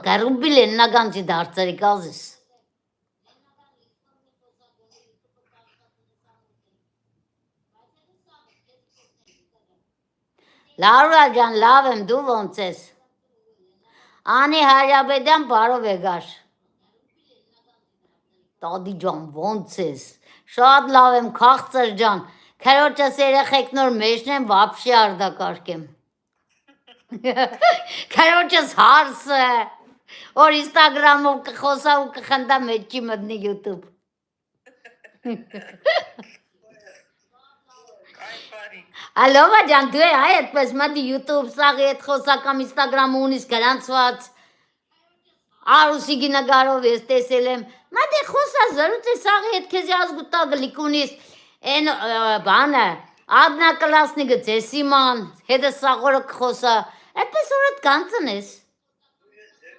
Կարուբիլ եննական չի դարձերի կազիս։ Լաուրա ջան, լավ եմ, դու ոնց ես։ Անի Հարյաբեդյան բարով եկար։ Տադի ջան, ոնց ես։ Շատ լավ եմ, քաղցր ջան։ Քերոջս երեխեք նոր մեջն եմ, վապշի արդակարգ եմ։ Քերոջս հարսը, որ Instagram-ով կխոսա ու կխնդա մեջի մտնի YouTube։ Ալովա ջան, դու այ այդպես մտի YouTube, սաղի այդ խոսակամ Instagram ունիս գրանցված։ Արուսի գինագարով ես տեսել եմ։ Մատի խոսա զրուցի սաղի հետ քեզի ազգուտա գլիկ ունիս։ Են բանը, ադնա կլասնիկը ձեսիման, հետը սաղորը կխոսա։ Այդպես օրդ կանցն ես։